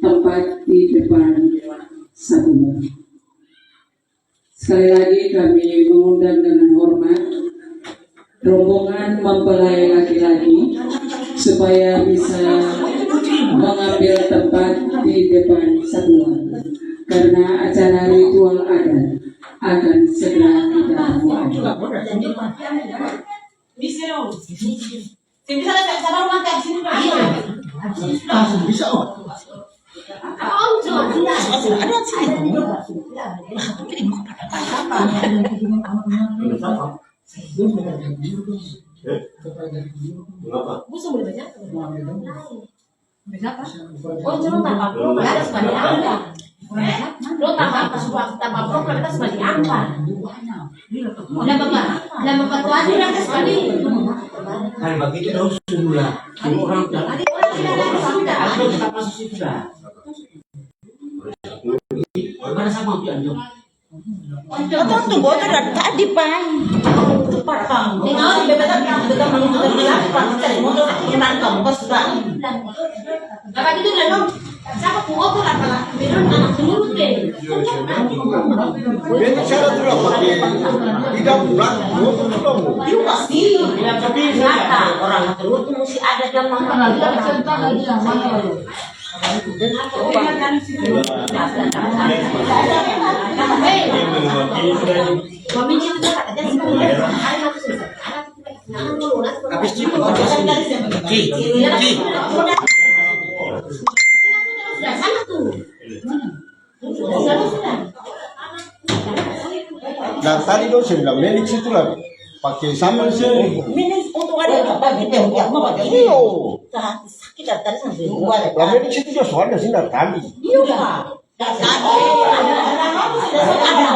tempat di depan Sabungan. Sekali lagi kami mengundang dengan hormat rombongan mempelai laki-laki supaya bisa mengambil tempat di depan Sabungan, karena acara ritual adat akan segera kita mulai. Bisa Oh, jangan tambah program kita sebagai apa? Lo tambah program kita sebagai apa? Nama ketua kita sebagai kan begitu dong sudah. Orang mana sama pian dong. Otong tunggu kan tadi pai. Tinggal bebetan kita mengumpulkan apa? Cari motor kita kampus sudah. Bapak itu lalu siapa puak tuh lah bilang anak menurut deh. Beda cara tuh lah pakai tidak pulang motor dong. Itu pasti. Tapi nyata orang terus tuh mesti ada yang menghargai contoh lagi yang mana lalu. Habis itu nah tadi dong saya bilang menik situ lah pakai sambal sih. Minus untuk ada apa gitu ya mau pakai ini. Sakit tadi sampai gua ada. Lah menik situ dia soalnya sih nggak tadi. Iya Pak. Ada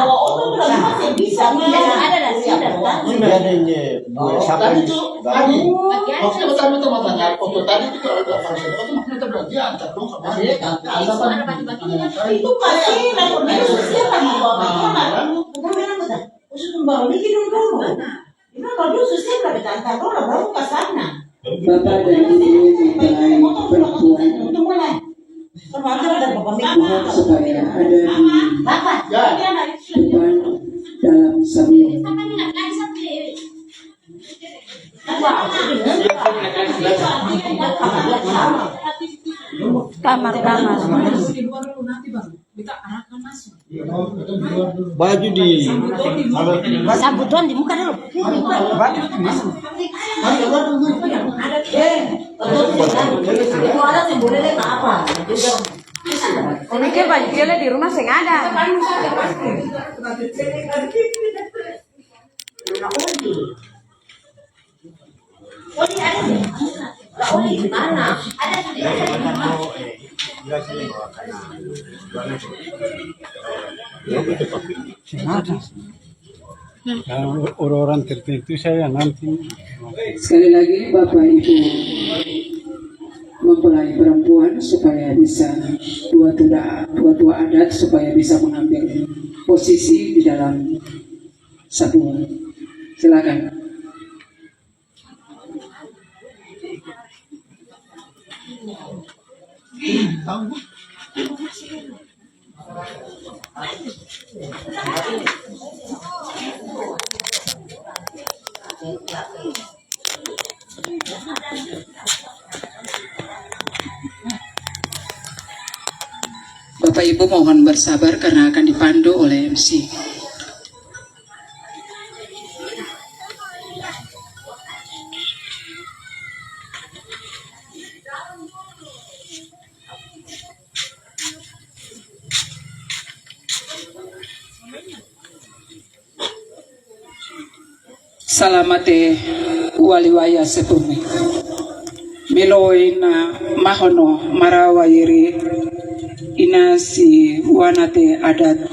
orang tuh masih bisa ada dah sih Ini adanya buat siapa ini? Waktu pertama itu matanya foto tadi itu kalau ada fungsi itu makanya terjadi antar dong sama dia itu pasti lapornya siapa mau apa bukan benar khusus membawa ini dulu ini kalau susah berapa tangkap orang baru ke sana. Bapak dan Ibu mempelai perempuan Untuk mulai. Termasuk ada bapak mohon supaya ada di bapak. depan dalam Sabungan. Kamar. Baju di Sabutan di muka dulu. Ini ke baju dia di rumah sing ada. Orang-orang tertentu saya nanti. Sekali lagi Bapak Ibu mempelai perempuan supaya bisa dua adat supaya bisa mengambil posisi di dalam Sabungan. Silakan. Bapak Ibu mohon bersabar karena akan dipandu oleh MC. Salamate waliwaya sepumi miloina mahono marawayiri inasi wanate adat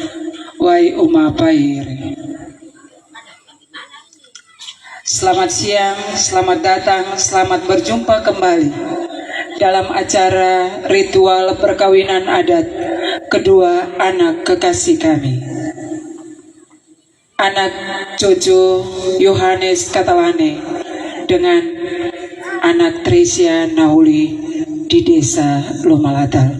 wai umapairi. Selamat siang, selamat datang, selamat berjumpa kembali dalam acara ritual perkawinan adat kedua anak kekasih kami, anak Jojo Yohanes Katawane dengan anak Tresia Nauli di desa Lumalatal.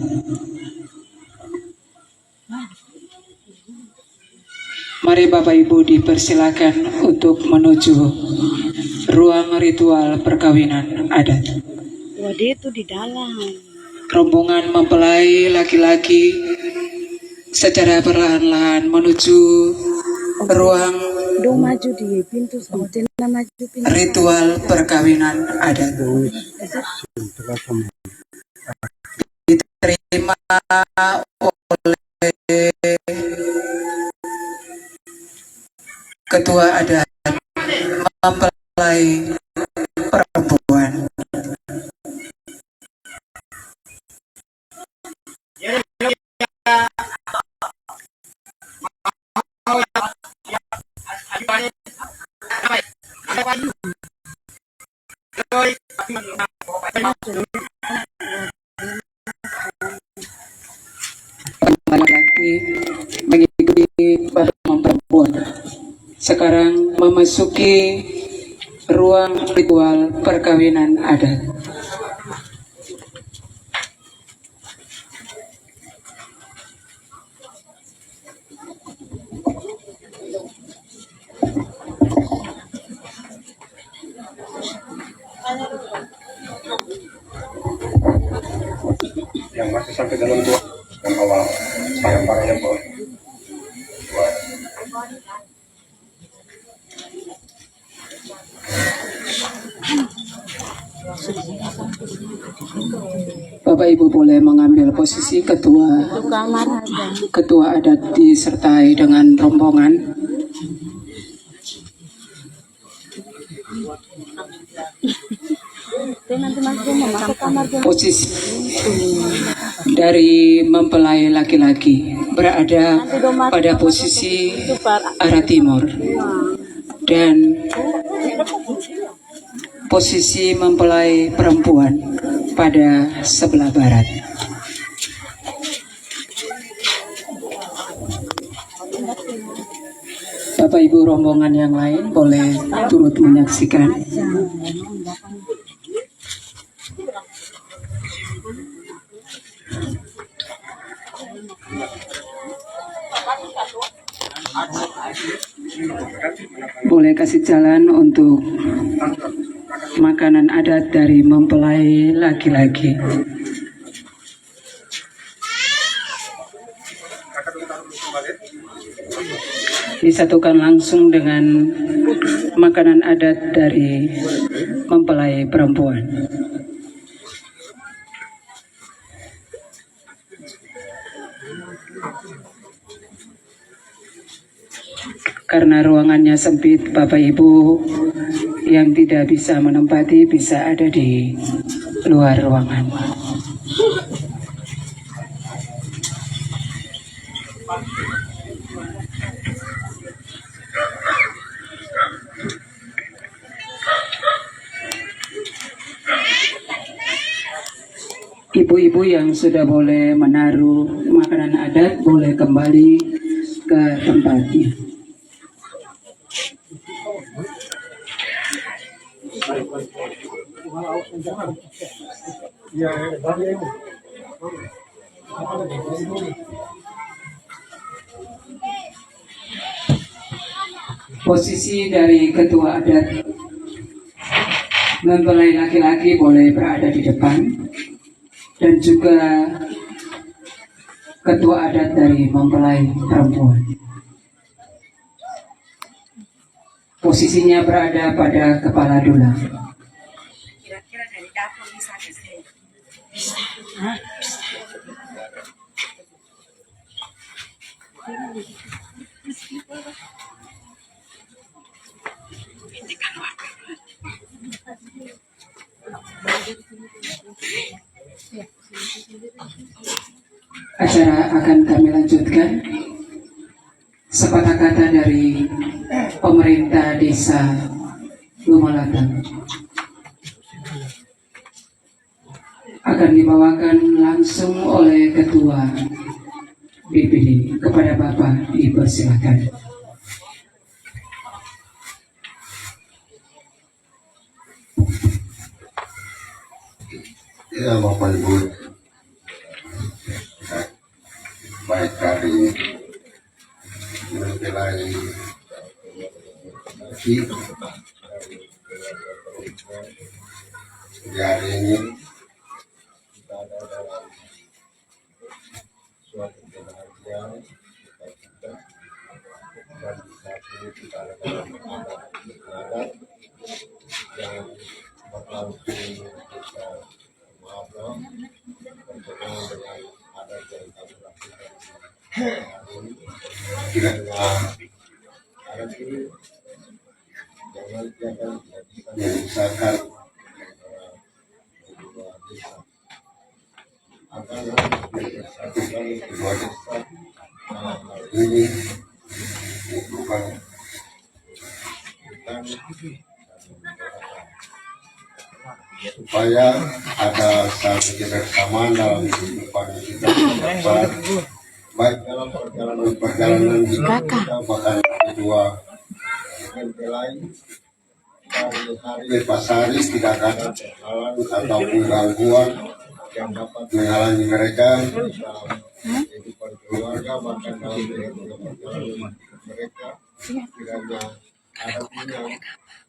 Mari Bapak Ibu dipersilakan untuk menuju ruang ritual perkawinan adat. Waduh itu di dalam. Rombongan mempelai laki-laki secara perlahan-lahan menuju ruang Dong maju di pintu sama maju pintu. ritual perkawinan adat. Diterima oleh ketua adat mempelai perempuan. Laki-laki mengikuti perempuan. Sekarang memasuki ruang ritual perkawinan adat. Yang masih sampai dalam tua yang awal sayang yang bawah. Bapak Ibu boleh mengambil posisi ketua adat disertai dengan rombongan. Posisi dari mempelai laki-laki berada pada posisi arah timur dan posisi mempelai perempuan pada sebelah barat. Bapak Ibu rombongan yang lain boleh turut menyaksikan. Boleh kasih jalan untuk makanan adat dari mempelai laki-laki. Disatukan langsung dengan makanan adat dari mempelai perempuan. Karena ruangannya sempit, Bapak Ibu yang tidak bisa menempati bisa ada di luar ruangan. Ibu-ibu yang sudah boleh menaruh makanan adat boleh kembali ke tempatnya. Posisi dari ketua adat mempelai laki-laki boleh berada di depan dan juga ketua adat dari mempelai perempuan. Posisinya berada pada kepala dulang. Kira-kira dari dapur bisa ke sini. Bisa. Acara akan kami lanjutkan. Sepatah kata dari pemerintah desa Lumalatan akan dibawakan langsung oleh ketua BPD. Kepada Bapak dipersilakan. Ya Bapak Ibu, baik dari mempelai rezeki di hari ini kita ada dalam suatu kebahagiaan kita dan di saat ini kita ada dalam adat yang bakal kita maafkan berkenaan dengan adat yang kami lakukan hari ini. Kiranya adat ini jangan kita memisahkan kedua desa agar mempersatukan kedua desa dalam hal ini bukan supaya ada satu kebersamaan dalam kehidupan kita berbangsa, baik dalam perjalanan hidup kita bahkan kedua mempelai hari lepas hari tidak ada halang ataupun gangguan yang dapat menghalangi mereka dalam kehidupan keluarga bahkan dalam kehidupan perjalanan mereka. Kiranya adat ini yang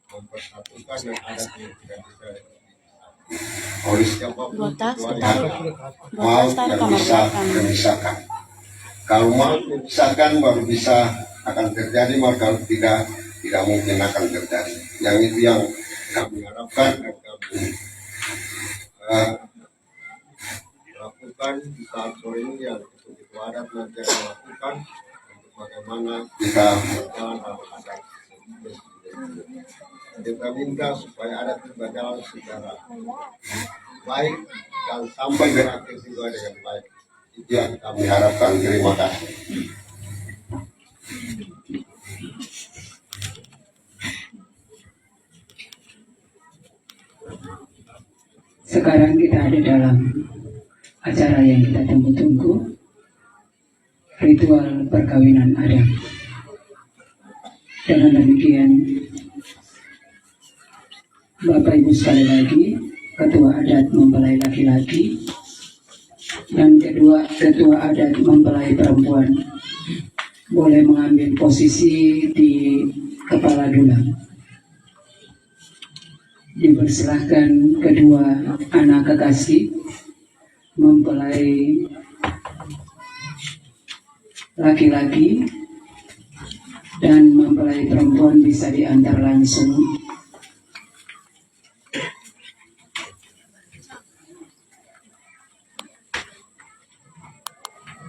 mempersatukan dan adat yang tidak bisa oleh siapapun kecuali mau yang bisa memisahkan. Kalau mau memisahkan baru bisa akan terjadi, maka kalau tidak mungkin akan terjadi. Yang itu yang kami harapkan dan kami lakukan di saat sore ini, yang begitu adat nanti akan lakukan untuk bagaimana kita berjalan dalam adat. Kita minta supaya adat itu berjalan secara baik dan sampai berakhir juga dengan baik. Itu yang kami harapkan. Terima kasih. Sekarang kita ada dalam acara yang kita tunggu-tunggu, ritual perkawinan adat. Dengan demikian, Bapak Ibu sekali lagi, ketua adat mempelai laki-laki dan ketua adat mempelai perempuan boleh mengambil posisi di kepala dulang. Dipersilahkan kedua anak kekasih mempelai laki-laki dan mempelai perempuan bisa diantar langsung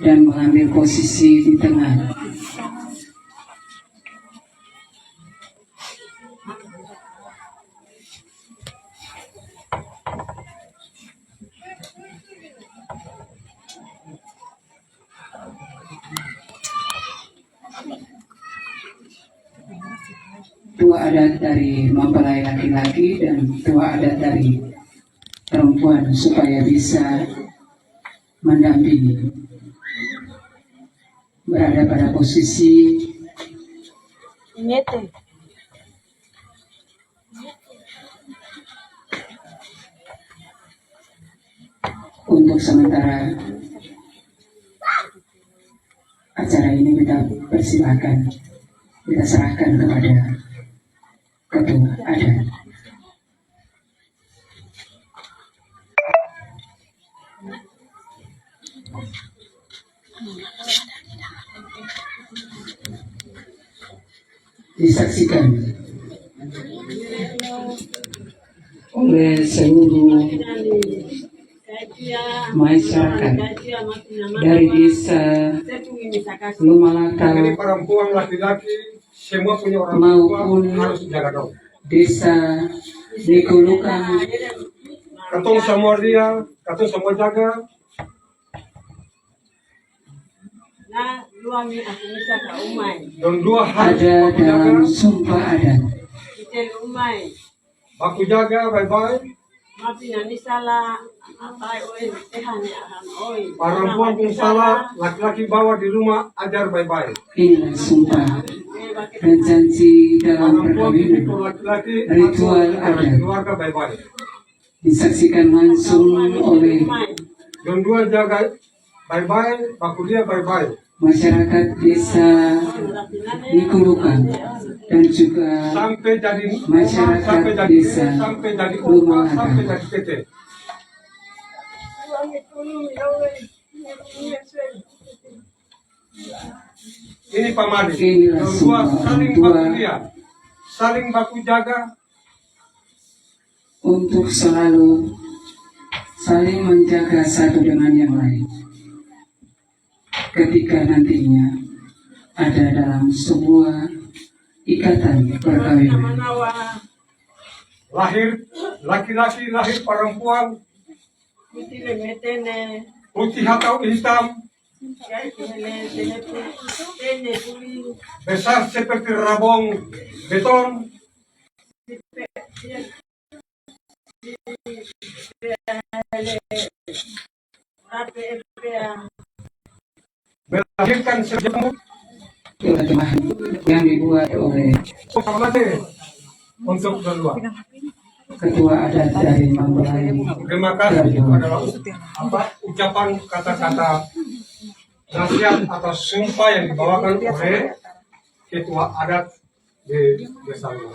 dan mengambil posisi di tengah. Tua adat dari mempelai laki-laki dan tua adat dari perempuan supaya bisa mendampingi, berada pada posisi untuk sementara acara ini kita persilahkan, kita serahkan kepada ketua adat. Disaksikan oleh seluruh masyarakat dari desa Lumalaka Perempuan, laki-laki, semua punya orang maupun tua harus jaga dong. desa Nikulukan Katong semua dia, katong semua jaga. Na luangi aku bisa ke umay. Dan dua harus ada baku jaga, dalam sumpah adat. Kita umay. baku jaga, bye-bye. Mapi na misala atay oi tehani ahan oi. Perempuan pun salah, laki-laki bawa di rumah, ajar bye-bye. Inilah sumpah dan janji dalam Perempuan perkawinan, itu laki-laki, ritual masuk adat, keluarga bye-bye. disaksikan langsung oleh Dan dua jaga bye-bye, baku dia bye-bye. masyarakat desa Nikulukan dan juga sampai jadi masyarakat sampai jadi desa sampai jadi Rumah sampai Adat. jadi PT. Ini pamali. Inilah Yang dua semua saling orang tua baku lihat, saling baku jaga. untuk selalu saling menjaga satu dengan yang lain ketika nantinya ada dalam sebuah ikatan perkawinan. Lahir laki-laki, lahir perempuan, putih atau hitam, besar seperti rabong beton, melahirkan sejumlah Terjemahan yang dibuat oleh pamali untuk berdua. ketua adat dari Mempelai. Terima kasih. Itu adalah ucapan kata-kata nasihat atau sumpah yang dibawakan oleh ketua adat di desa ini.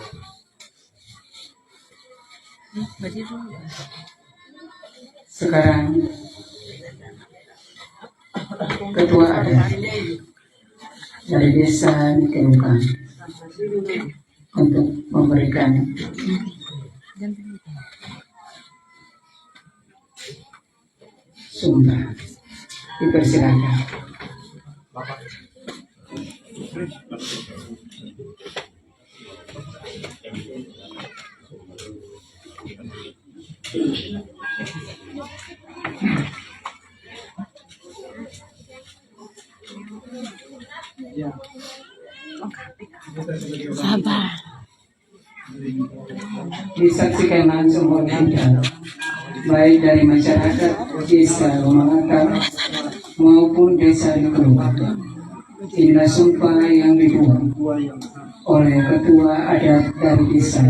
Sekarang ketua adat dari desa Nikulukan untuk memberikan sumpah. Dipersilakan. Disaksikan langsung oleh kita, baik dari masyarakat desa Rumah maupun desa Nikulukan. Inilah sumpah yang dibuat oleh ketua adat dari desa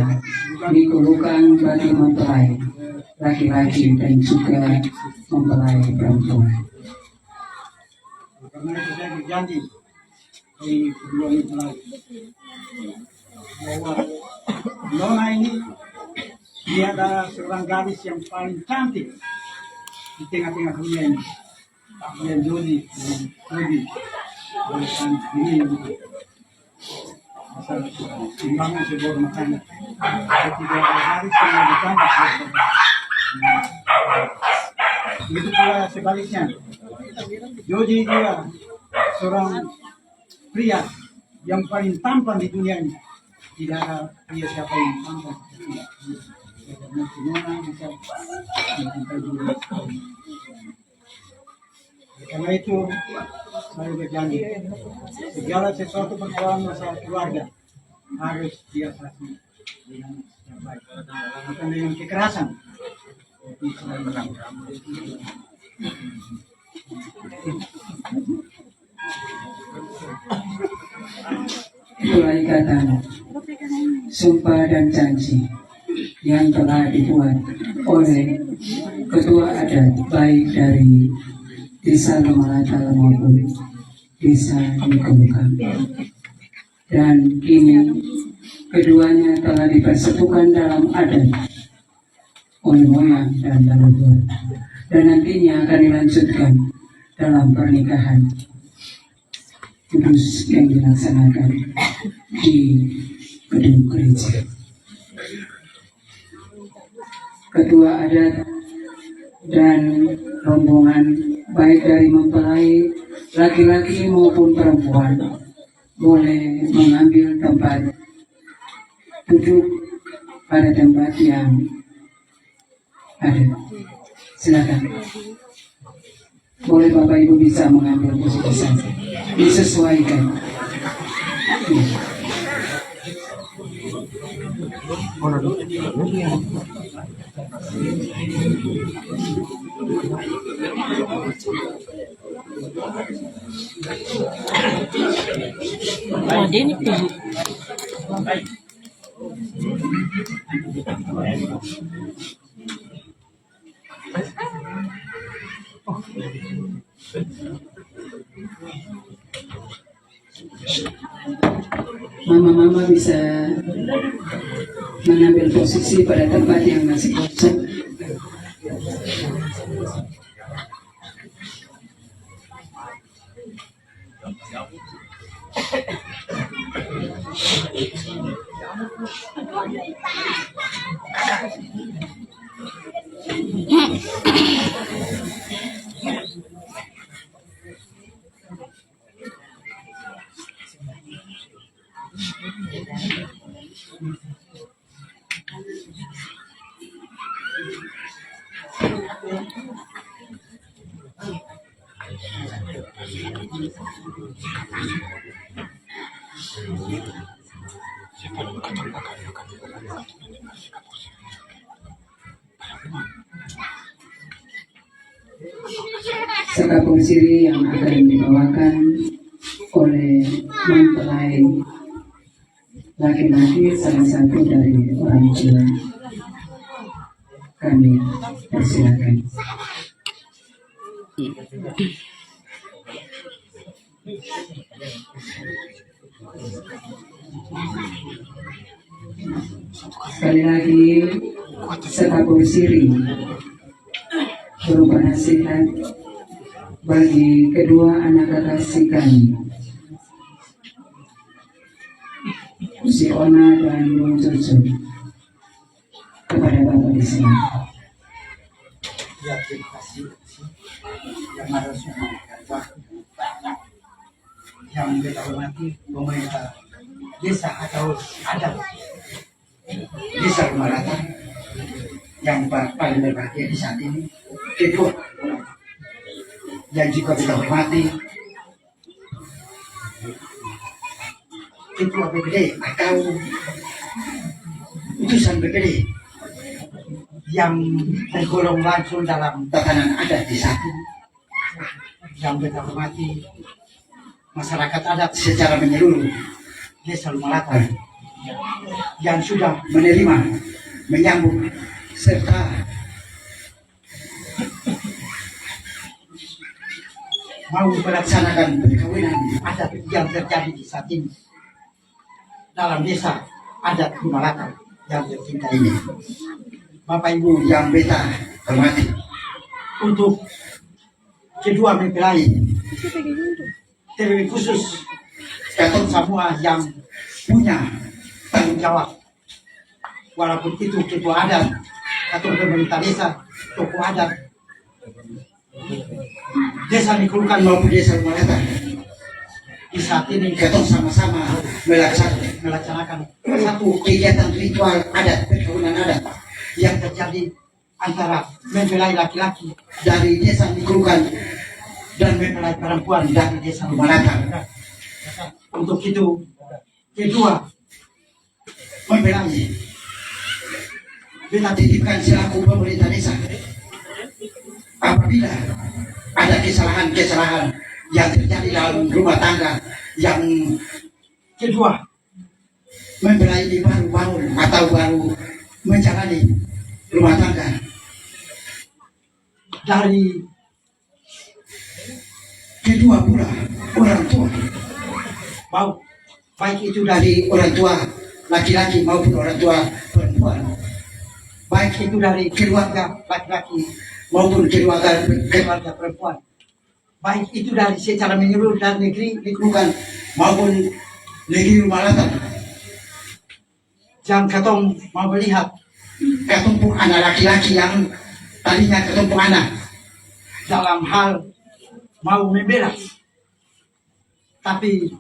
Nikulukan bagi mempelai laki-laki dan juga mempelai perempuan. Karena itu saya berjanji di kedua mempelai bahwa Nona ini dia adalah seorang gadis yang paling cantik di tengah-tengah dunia ini. Dia Jody, Jody, ini asal timbangan sebuah rumah tangga. Tidak ada gadis yang lebih cantik. Begitu pula sebaliknya, Jody juga seorang pria yang paling tampan di dunia ini. Tidak ada pria siapa yang tampan. Karena semua bisa mencintai Jody. Karena itu saya berjanji segala sesuatu persoalan masalah keluarga harus diatasi dengan yang baik, bukan dengan kekerasan. Itulah ikatan sumpah dan janji yang telah dibuat oleh ketua adat baik dari desa Lumalata maupun desa Nikulukan. Dan kini keduanya telah dipersatukan dalam adat oleh moyang dan leluhur, dan nantinya akan dilanjutkan dalam pernikahan kudus yang dilaksanakan di gedung gereja. Ketua adat dan rombongan baik dari mempelai laki-laki maupun perempuan boleh mengambil tempat duduk pada tempat yang ada. Silakan. Boleh Bapak Ibu bisa mengambil posisi saja. Disesuaikan. Mama-mama bisa mengambil posisi pada tempat yang masih kosong. Sekapung siri yang akan dibawakan oleh mempelai laki-laki salah satu dari orang tua. Kami persilakan. Sekali lagi, sekapung siri berupa nasihat bagi kedua anak kekasih kami, si Ona dan Bung Cucu, kepada Bapak di sini. Ya, terima kasih. Yang harus yang kita hormati pemerintah desa atau adat desa Rumalatan yang paling berbahagia di saat ini. Kedua, yang juga kita hormati Ketua BPD atau utusan BPD yang tergolong langsung dalam tatanan adat di saat ini. Yang kita hormati masyarakat adat secara menyeluruh desa Rumalatan yang sudah menerima, menyambut serta mau melaksanakan perkawinan adat yang terjadi di saat ini dalam desa adat Rumalatan yang tercinta ini. Bapak Ibu yang beta hormati, untuk kedua mempelai, terlebih khusus Katong semua yang punya tanggung jawab, walaupun itu ketua adat atau pemerintah desa, tokoh adat desa Nikulukan maupun desa Rumalatan, di saat ini kita sama-sama melaksanakan satu kegiatan ritual adat, perkawinan adat yang terjadi antara mempelai laki-laki dari desa Nikulukan dan mempelai perempuan dari desa Rumalatan. Untuk itu, kedua mempelai kita titipkan selaku pemerintah desa, apabila ada kesalahan-kesalahan yang terjadi dalam rumah tangga yang kedua mempelai ini baru bangun atau baru menjalani rumah tangga, dari kedua pula orang tua, baik itu dari orang tua laki-laki maupun orang tua perempuan, baik itu dari keluarga laki-laki maupun keluarga perempuan, baik itu dari secara menyeluruh dan negeri Nikulukan maupun negeri Rumalatan. Yang katong mau melihat ketumpuk anak laki-laki yang tadinya ketumpuk anak dalam hal mau membela, tapi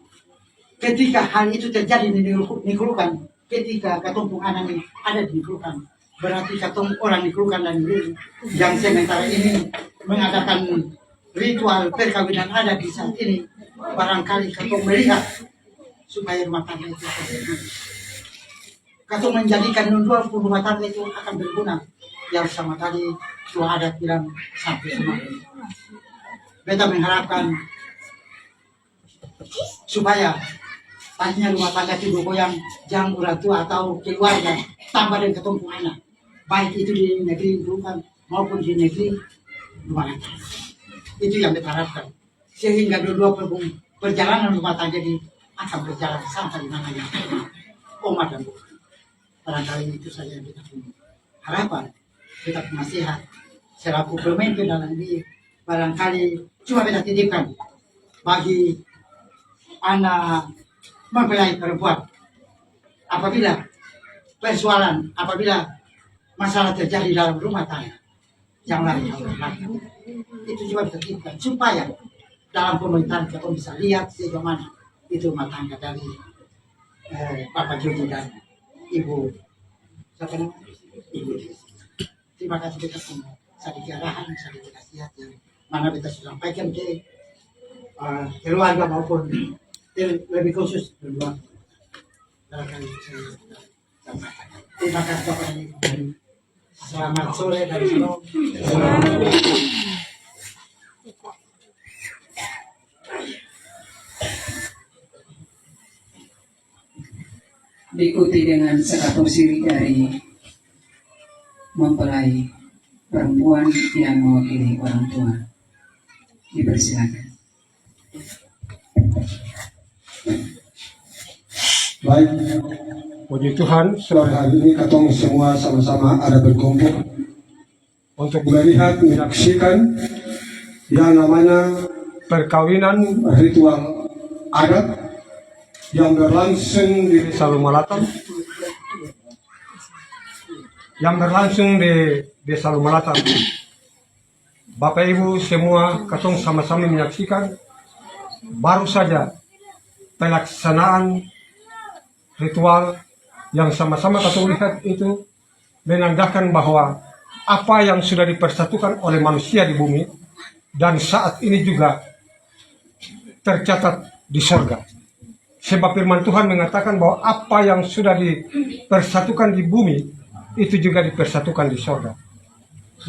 ketika hal itu terjadi di Nikulukan, ketika ketumpuk anak ini ada di Nikulukan, berarti ketumpuk orang Nikulukan dan negeri yang sementara ini mengadakan ritual perkawinan adat di saat ini, barangkali ketumpuk melihat supaya rumah tangga itu Katong menjadikan nunduan rumah tangga itu akan berguna, yang sama tadi tua adat bilang sampai semakin. Beta mengharapkan supaya tadinya rumah tangga itu goyang yang orang tua atau keluarga tambah dengan ketumpuk anak, baik itu di negeri Nikulukan maupun di negeri Rumalatan. Itu yang beta harapkan. sehingga dua perjalanan rumah tangga ini akan berjalan sampai di mana yang umat dan barangkali itu saja yang kita punya harapan, kita punya nasihat selaku pemimpin dalam ini, barangkali cuma kita titipkan bagi anak mempelai perempuan, apabila persoalan, apabila masalah terjadi dalam rumah tangga, jangan lagi itu juga kita titipkan supaya dalam pemerintahan kita bisa lihat sejauh mana itu rumah tangga dari Bapak Joji dan Ibu siapa namanya? Ibu. Terima kasih kita semua. Sedikit arahan, sedikit nasihat yang mana kita sudah sampaikan ke keluarga maupun lebih khusus keluarga. Barangkali saya sampaikan. Terima kasih Bapak Ibu. Selamat sore dan shalom. Diikuti dengan sekatung siri dari mempelai perempuan yang mewakili orang tua. Dipersilakan. Baik, puji Tuhan, sore hari ini katong semua sama-sama ada berkumpul untuk melihat, menyaksikan yang namanya perkawinan ritual adat yang berlangsung di Desa Lumalatan, Bapak Ibu semua katong sama-sama menyaksikan baru saja pelaksanaan ritual yang sama-sama katong lihat itu menandakan bahwa apa yang sudah dipersatukan oleh manusia di bumi dan saat ini juga tercatat di sorga. Sebab firman Tuhan mengatakan bahwa apa yang sudah dipersatukan di bumi itu juga dipersatukan di sorga.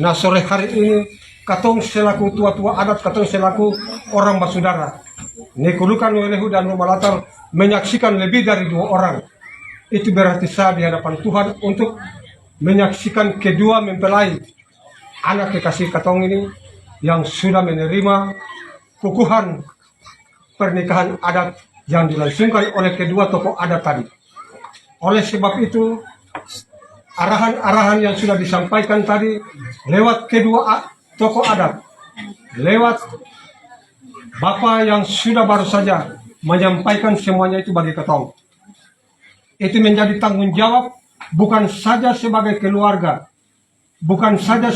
Nah sore hari ini katong selaku tua-tua adat, katong selaku orang basudara, Nikulukan Welehu dan Lumalatar menyaksikan lebih dari 2 orang. Itu berarti sah di hadapan Tuhan untuk menyaksikan kedua mempelai anak kekasih katong ini yang sudah menerima kukuhan pernikahan adat yang dilangsungkan oleh kedua tokoh adat tadi. Oleh sebab itu, arahan-arahan yang sudah disampaikan tadi lewat kedua tokoh adat, lewat Bapak yang sudah baru saja menyampaikan semuanya itu bagi ketong. Itu menjadi tanggung jawab bukan saja sebagai keluarga, bukan saja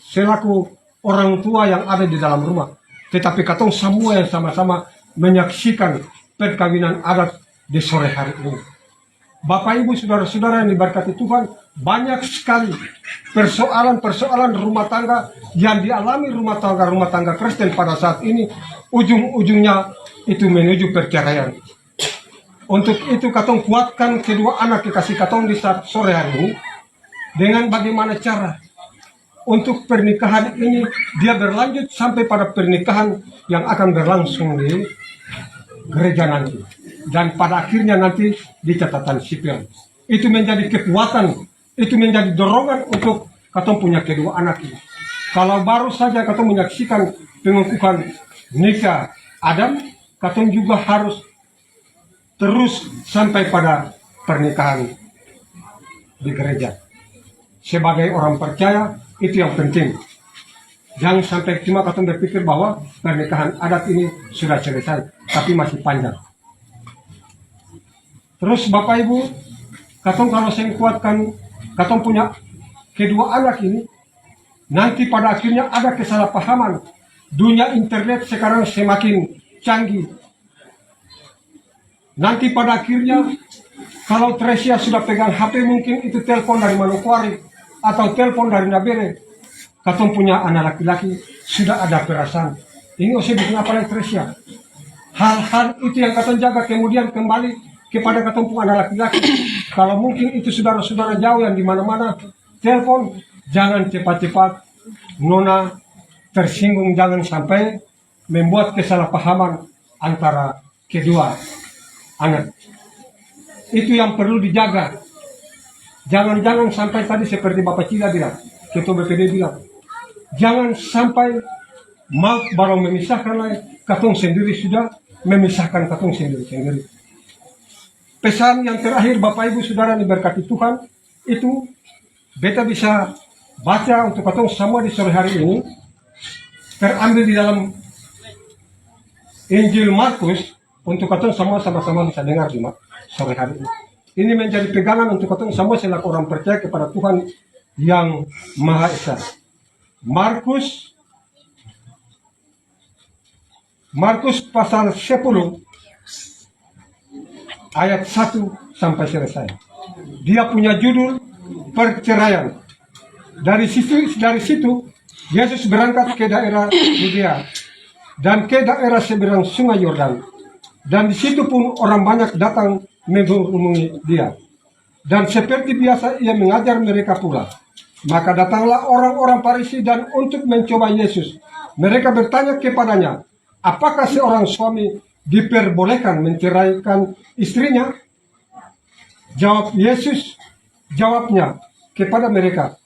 selaku orang tua yang ada di dalam rumah, tetapi ketong semua yang sama-sama menyaksikan perkawinan adat di sore hari ini. Bapak Ibu saudara-saudara yang diberkati Tuhan, banyak sekali persoalan-persoalan rumah tangga yang dialami rumah tangga Kristen pada saat ini, ujung-ujungnya itu menuju perceraian. Untuk itu katong kuatkan kedua anak kekasih katong di saat sore hari ini dengan bagaimana cara untuk pernikahan ini dia berlanjut sampai pada pernikahan yang akan berlangsung di gereja nanti, dan pada akhirnya nanti di catatan sipil. Itu menjadi kekuatan, itu menjadi dorongan untuk katong punya kedua anak ini. Kalau baru saja katong menyaksikan pengukuhan nikah Adam, katong juga harus terus sampai pada pernikahan di gereja. Sebagai orang percaya itu yang penting. Jangan sampai cuma katong berpikir bahwa pernikahan adat ini sudah selesai, tapi masih panjang. Terus Bapak Ibu, katong kalau saya kuatkan, katong punya kedua anak ini, nanti pada akhirnya ada kesalahpahaman. Dunia internet sekarang semakin canggih. Nanti pada akhirnya, kalau Tresia sudah pegang HP, mungkin itu telepon dari Manokwari atau telepon dari Nabere. Katong punya anak laki-laki sudah ada perasaan. Ini usah bikin apa lagi Tresia. Hal-hal itu yang katong jaga kemudian kembali kepada katong punya anak laki-laki. Kalau mungkin itu saudara-saudara jauh yang di mana-mana telepon, jangan cepat-cepat nona tersinggung, jangan sampai membuat kesalahpahaman antara kedua anak. Itu yang perlu dijaga. Jangan-jangan sampai tadi seperti Bapak Cila bilang, Ketua BPD bilang, jangan sampai Maut baru memisahkan lagi, katong sendiri sudah memisahkan katong sendiri-sendiri. Pesan yang terakhir Bapak Ibu Saudara diberkati Tuhan, itu beta bisa baca untuk katong semua di sore hari ini, terambil di dalam Injil Markus, untuk katong semua sama-sama bisa dengar di sore hari ini. Ini menjadi pegangan untuk katong semua selaku orang percaya kepada Tuhan yang Maha Esa. Markus pasal 10 ayat 1 sampai selesai. Dia punya judul perceraian. Dari situ Yesus berangkat ke daerah Yudea dan ke daerah seberang Sungai Yordan. Dan di situ pun orang banyak datang menghubungi dia. Dan seperti biasa ia mengajar mereka pula. Maka datanglah orang-orang Farisi dan untuk mencoba Yesus. Mereka bertanya kepadanya, apakah seorang suami diperbolehkan menceraikan istrinya? Jawabnya kepada mereka,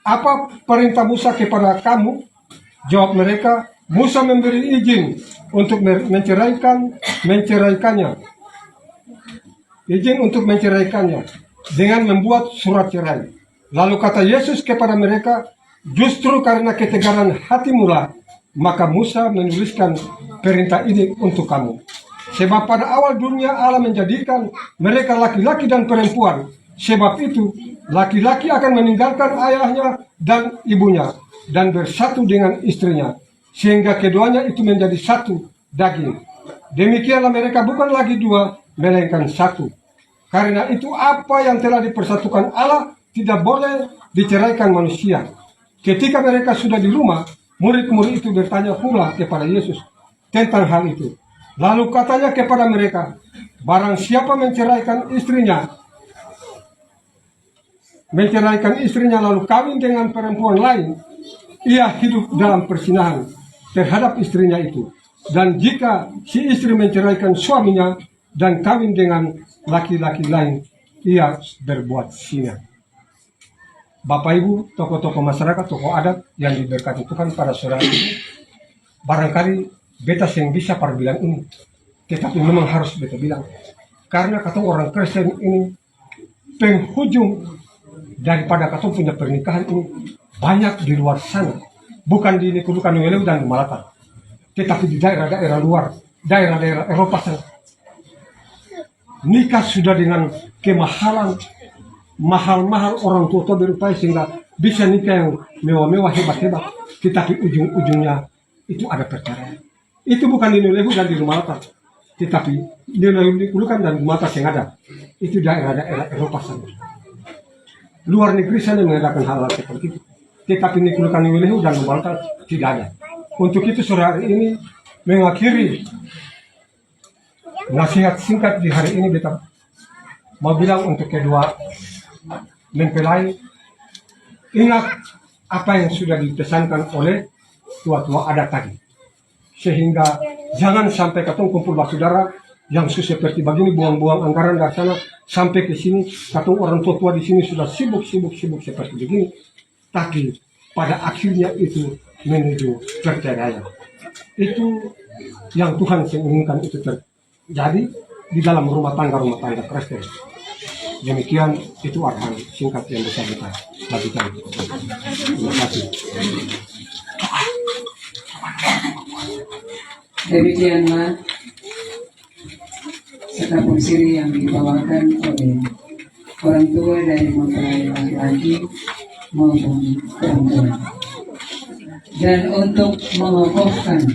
apa perintah Musa kepada kamu? Jawab mereka, Musa memberi izin untuk menceraikannya. Izin untuk menceraikannya dengan membuat surat cerai. Lalu kata Yesus kepada mereka, justru karena ketegaran hati mula, maka Musa menuliskan perintah ini untuk kamu. Sebab pada awal dunia Allah menjadikan mereka laki-laki dan perempuan. Sebab itu laki-laki akan meninggalkan ayahnya dan ibunya dan bersatu dengan istrinya, sehingga keduanya itu menjadi satu daging. Demikianlah mereka bukan lagi dua, melainkan satu. Karena itu apa yang telah dipersatukan Allah tidak boleh diceraikan manusia. Ketika mereka sudah di rumah, murid-murid itu bertanya pula kepada Yesus tentang hal itu. Lalu katanya kepada mereka, barang siapa menceraikan istrinya lalu kawin dengan perempuan lain, ia hidup dalam perzinahan terhadap istrinya itu. Dan jika si istri menceraikan suaminya dan kawin dengan laki-laki lain, ia berbuat zina. Bapak Ibu, tokoh-tokoh masyarakat, tokoh adat yang diberkati Tuhan pada saudara ini, barangkali beta yang bisa perbilang ini, tetapi memang harus beta bilang, karena katong orang Kristen ini penghujung daripada katong punya pernikahan ini banyak di luar sana, bukan di Nikulukan Weleu dan Malata, tetapi di daerah-daerah luar, daerah-daerah Eropa sana. Nikah sudah dengan kemahalan, mahal-mahal, orang tua berupaya sehingga bisa nikah yang mewah-mewah, hebat-hebat, tetapi ujung-ujungnya itu ada perceraian. Itu bukan di Nulehu dan di Malata, tetapi di Nikulukan dan Malata yang ada, itu daerah-daerah Eropa sana. Luar negeri sana mengadakan hal-hal seperti itu, tetapi Nikulukan Nulehu dan Malata tidak ada. Untuk itu sore hari ini mengakhiri nasihat singkat di hari ini, beta mau bilang untuk kedua mempelai, ingat apa yang sudah dipesankan oleh tua-tua adat tadi, sehingga jangan sampai katong kumpul saudara yang seperti begini, buang-buang anggaran dari sana sampai ke sini, katong orang tua-tua di sini sudah sibuk seperti begini, tapi pada akhirnya itu menuju perceraian. Itu yang Tuhan inginkan itu terjadi di dalam rumah tangga Kristen. Demikian itu arahan singkat yang bisa kita bagikan. Terima kasih. Demikianlah sekapun siri yang dibawakan oleh orang tua dari mempelai laki-laki maupun perempuan. Dan untuk mengokohkan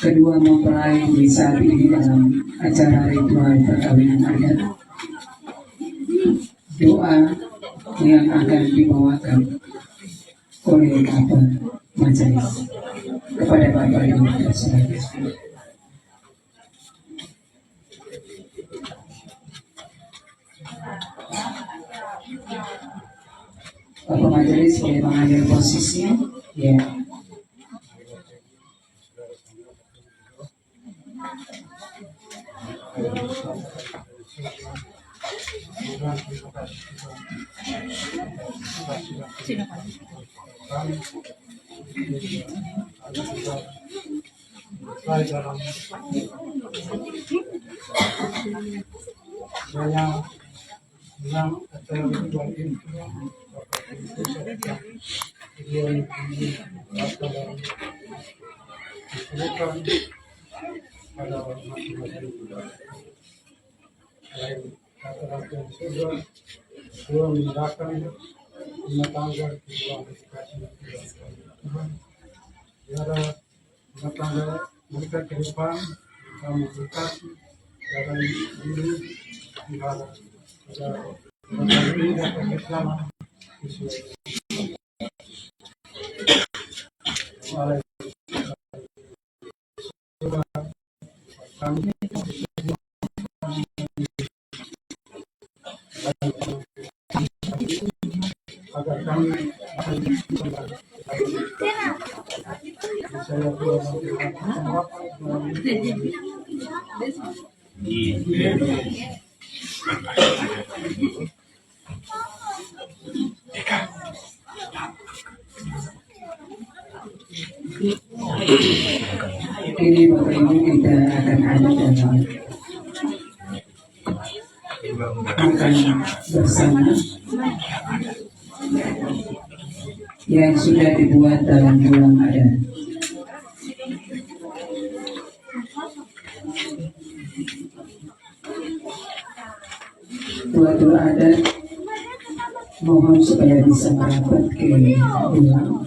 kedua mempelai di saat ini dalam acara ritual perkawinan adat, doa yang akan dibawakan oleh Bapak Majelis kepada Bapak Ibu Saudara. Bapak Majelis boleh mengambil posisinya, ya. Saya dalam saya bilang acara ritual ini yang disebutkan pada masing-masing selain kata-kata yang surga, dua menyerahkan rumah tangga kedua edukasi Tuhan, biara rumah tangga mereka ke depan, kamu berkati dalam diri negara pada ini dapat bersama oleh kami agar kami saya Ini Bapak Ibu kita akan ada dalam makan bersama yang sudah dibuat dalam tulang adat. Tua-tua adat mohon supaya bisa merapat ke tulang.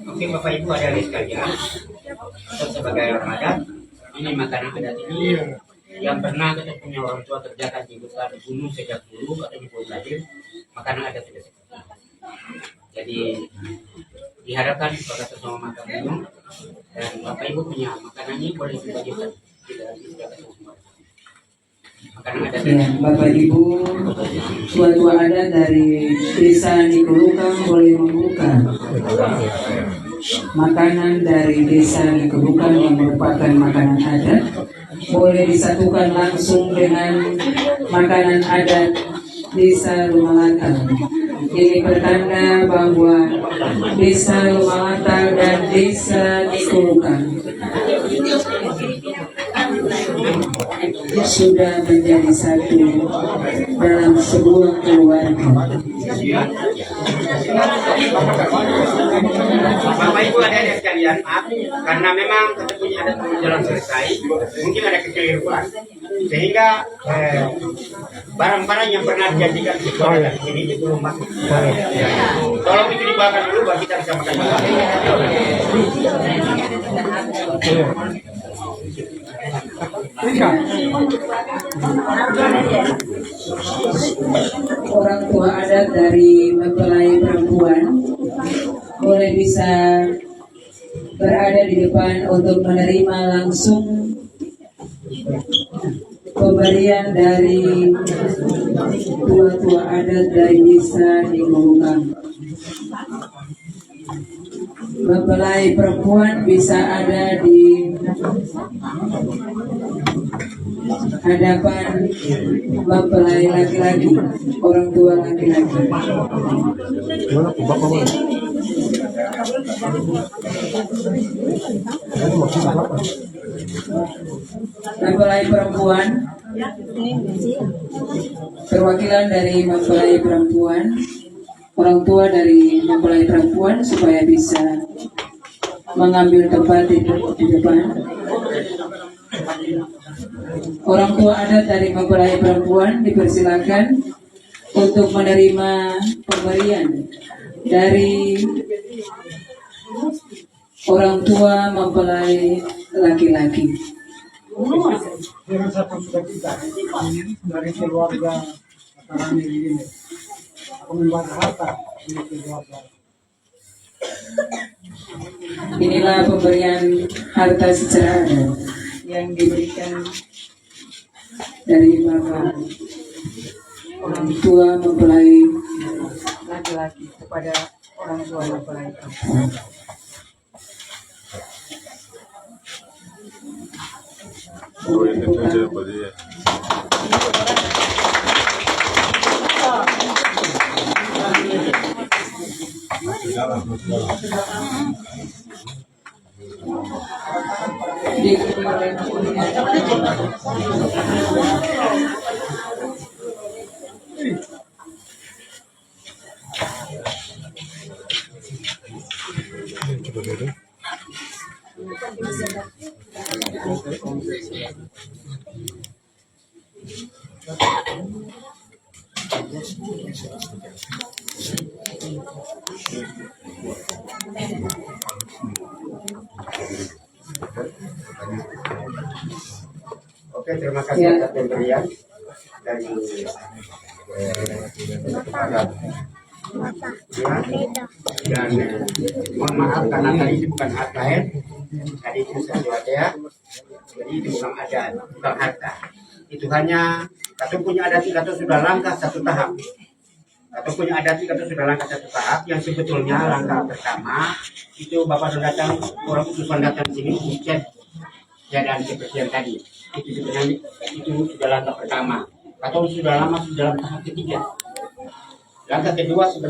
Mungkin Bapak Ibu ada list sekalian, atau sebagai orang adat, ini makanan adat ini yang pernah kita punya orang tua kerjakan di hutan gunung sejak dulu atau di Pulau Lahir, makanan adat sudah seperti itu. Jadi diharapkan pada semua makan minum dan Bapak Ibu punya makanan ini boleh dibagikan tidak disediakan semua. Makanan adat Ya, Bapak Ibu, tua-tua adat dari desa Nikulukang boleh membuka makanan dari desa Nikulukang yang merupakan makanan adat, boleh disatukan langsung dengan makanan adat desa Lumalata. Ini pertanda bahwa desa Lumalata dan desa Nikulukang sudah menjadi satu dalam sebuah keluarga. Bapak Ibu ada sekalian, maaf karena memang ketemunya ada jalan selesai, mungkin ada kekeliruan sehingga barang-barang yang pernah dijadikan di sini itu belum masuk. Tolong itu dibawakan dulu baru kita bisa makan. Orang tua adat dari mempelai perempuan boleh bisa berada di depan untuk menerima langsung pemberian dari tua-tua adat dari desa Nikulukang. Mempelai perempuan bisa ada di hadapan mempelai laki-laki, orang tua laki-laki. Mempelai perempuan, perwakilan dari mempelai perempuan, orang tua dari mempelai perempuan supaya bisa mengambil tempat di depan. Orang tua adat dari mempelai perempuan dipersilakan untuk menerima pemberian dari orang tua mempelai laki-laki. dengan satu cita-cita dari keluarga sekarang ini. Aku membuat harta di keluarga. Inilah pemberian harta secara adat yang diberikan dari bapak orang tua mempelai laki-laki kepada orang tua mempelai perempuan. Oke, terima kasih atas pemberian dari adat. Dan mohon maaf karena tadi itu bukan harta ya. Tadi itu sesuatu ya. Jadi itu bukan adat, bukan harta. Itu hanya kata punya adat itu sudah langkah satu tahap. Atau punya adat itu sudah langkah satu tahap yang sebetulnya langkah pertama itu Bapak sudah datang, orang utusan datang sini cek keadaan seperti yang tadi. Itu sebenarnya itu sudah langkah pertama. Atau sudah lama sudah dalam tahap ketiga. Langkah kedua